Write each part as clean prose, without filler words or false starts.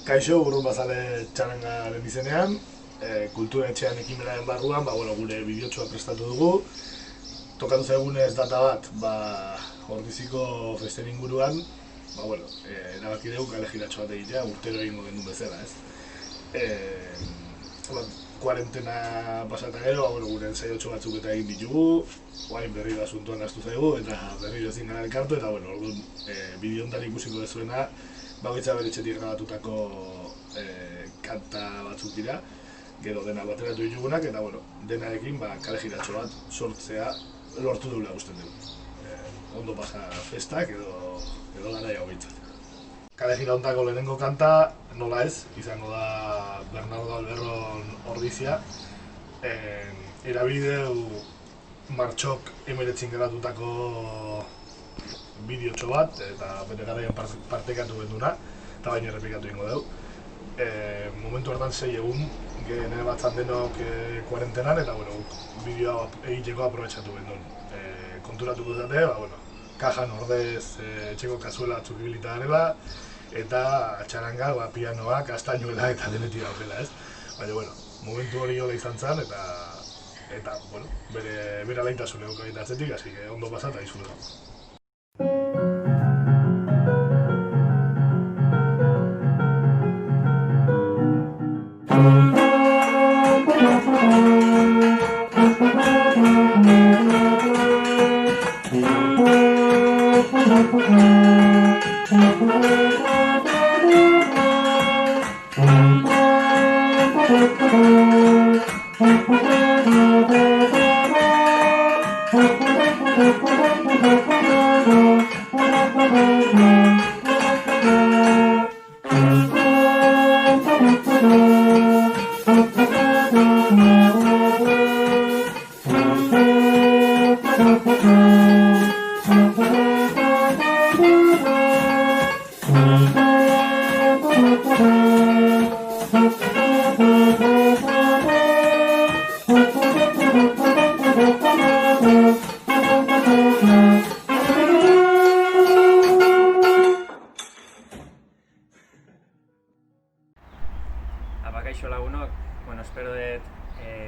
Kaixo, Burrunbazale txarangaren izenean, kultura etxean ekimenaren barruan, gure bideotxoa prestatu dugu. Tokatu zaigunez data bat, Ordiziko festen inguruan, erabaki dugu kale jiratxo bat egitea, urtero egingo genuen bezala, ez? Kuarentena pasata gero, gure ensaiotxo batzuk eta egin ditugu, guain berriro asuntoan astu zaigu, eta berriro ezin gara elkartu, eta orduan bideo honetan ikusiko dezuena, bakoitza bere etxetik grabatutako kanta batzuk dira, gero dena bateratu ditugunak, eta denarekin kale jiratxo bat sortzea lortu dugula usten dugu. Ondo pasa festak edo gara jau bintzat. Kale jira hontako lehenengo kanta, nola ez, izango da Bernardo Alberron Ordizia. Erabideu martxok emeretzin geratutako bideotxo bat, eta bere garaian partekatu genduna, eta baina errepikatu ingo dugu. Momentu hartan 6 egun, nire batzan denok kuarentenan, eta bideoa egiteko aprobetsatu gendun. Konturatuko zate, kajan ordez etxeko kazuela batzuk ibilita garela, eta txaranga, pianoa, kastainuela eta denetik daukela, ez? Baina, momentu hori hola izan zen, eta bere alaitasun egon eta atzetik, hasi ondo pasata izurra. Kaixo lagunok, espero dut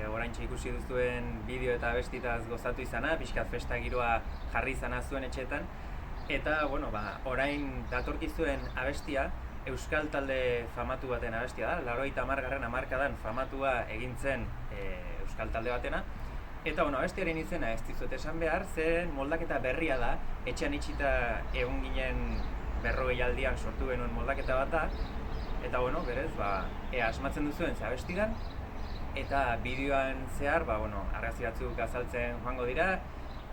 oraintxe ikusi duzuen bideo eta abestitaz gozatu izana, pixkat festa giroa jarri izana zuen etxetan. Eta, orain datorkizuen abestia, euskal talde famatu baten abestia da, 80. hamarkadan famatua egin zen euskal talde batena. Eta, abestiaren izena ez dizuet esan behar, zen moldaketa berria da, etxean itxita egun ginen 40 aldian sortu genuen moldaketa bat da. Eta, berez, ea asmatzen duzuen ze abestidan, eta bideoan zehar, argazki batzuk azaltzen joango dira,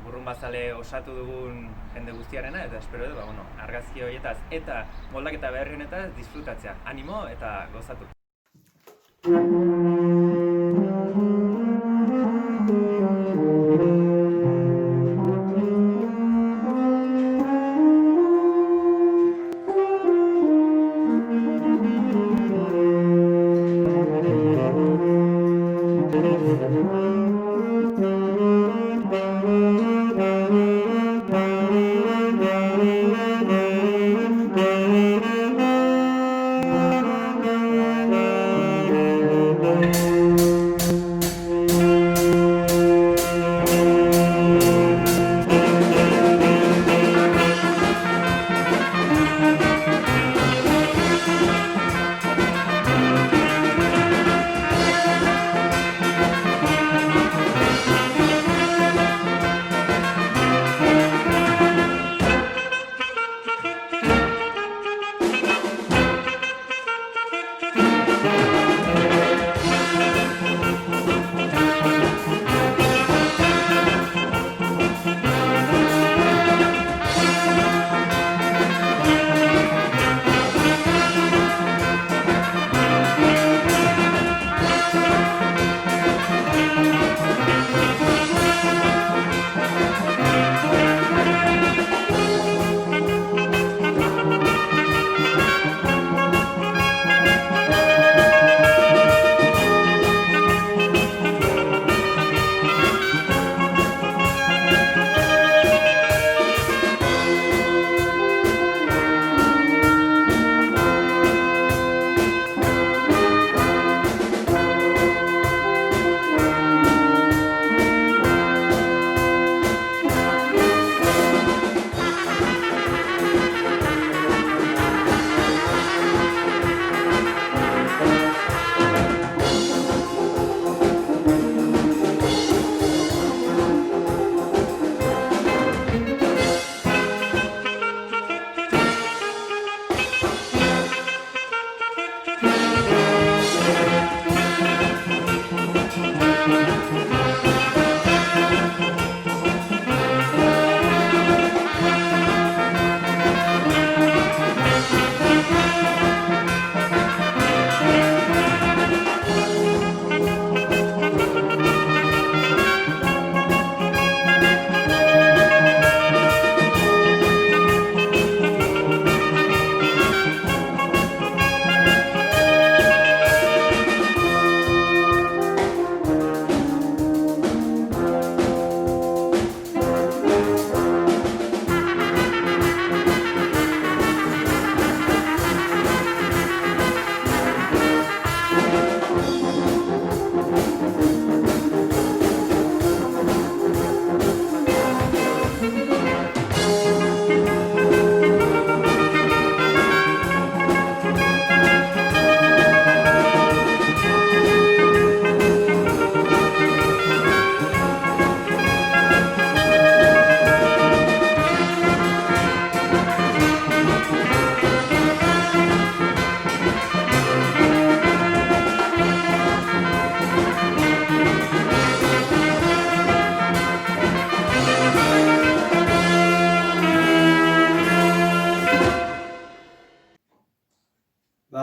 Burrunbazale osatu dugun jende guztiarena, eta espero dut, argazki horietaz eta moldaketa berri honetaz disfrutatzea. Animo eta gozatu!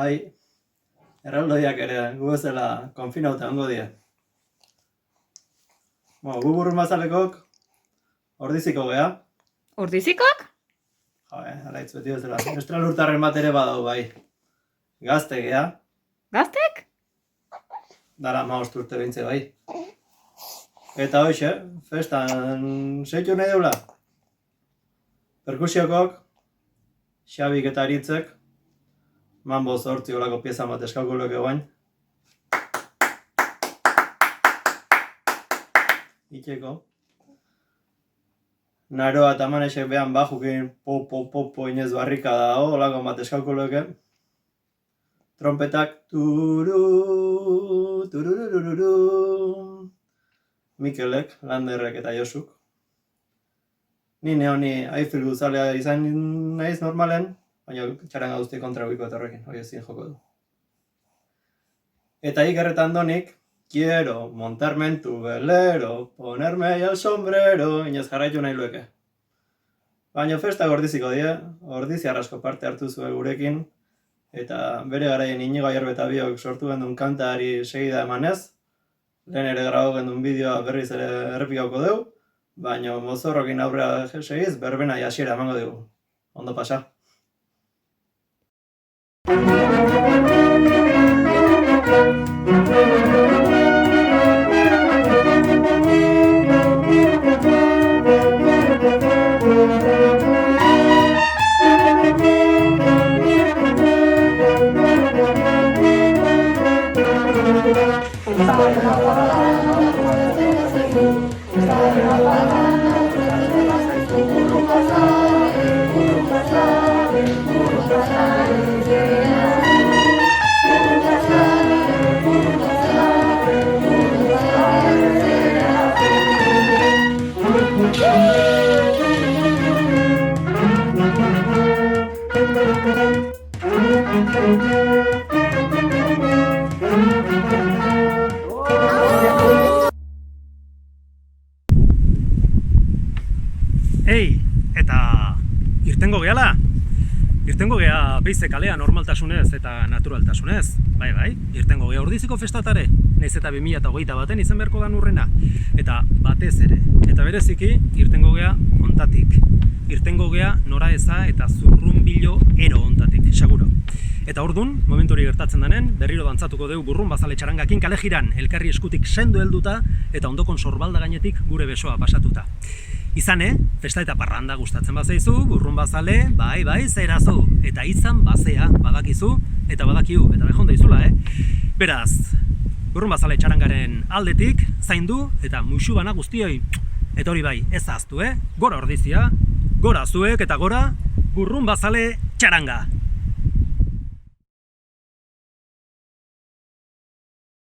Bai, erraldoiak ere, gu bezala konfinauta ongo die. Gu burrun bazalekok, ordiziko gea. Ordizikok? Alaitz beti bezala, estralurtarren bat ere badau bai. Gazte gea. Gaztek? Dara 15 urte behintze bai. Eta hoxe, festan seitu nahi deula. Perkusiokok, Xabik eta Aritzek, Mambo 8 olako pieza bat eskalkulok egoain. Itxeko. Naroa eta Manesek behan bajukin po inez barrika da olako bat eskalkulok. Trompetak turururururu. Mikelek, Landerrek eta Josuk. Ni neoni Eiffel guzalea izan naiz normalen, baina txaranga guzti kontra guiko etorrekin, hori ezin joko du. Eta ikerretan donik, quiero montarme en tu velero, ponerme el sombrero, inez jarraitu nahi lueke. Baina festak ordiziko die, ordizi arrasko parte hartu zuen gurekin, eta bere garaien Inigo Ayerbe eta biok sortu gendun kantari segida emanez, lehen ere grabo gendun bideoa berriz ere errepikauko dugu, baina mozorrokin aurrera segiz, berbena hasiera emango dugu. Ondo pasa. Ei, eta irtengo gehala? Irtengo geha Beize kalea normaltasunez eta naturaltasunez. Bai, irtengo geha Ordiziko festatare, naiz eta 2021 izan beharko dan urrena. Eta batez ere, eta bereziki, irtengo geha ontatik. Irtengo geha nora eza eta zurrunbilo ero ontatik, seguro. Eta ordun, momentu hori gertatzen denen, berriro dantzatuko dugu burrun bazale txarangakin kale jiran, elkarri eskutik sendo helduta eta ondokon sorbalda gainetik gure besoa pasatuta. Izane, festa eta parranda gustatzen bazaizu, burrun bazale, bai, zerazu. Eta izan bazea, badakizu, eta badakiu, eta behonda izula, Beraz, burrun bazale txarangaren aldetik, zaindu, eta muixu bana guztioi. Eta hori bai, ez ahaztu, Gora ordizia, gora zuek, eta gora burrun bazale txaranga.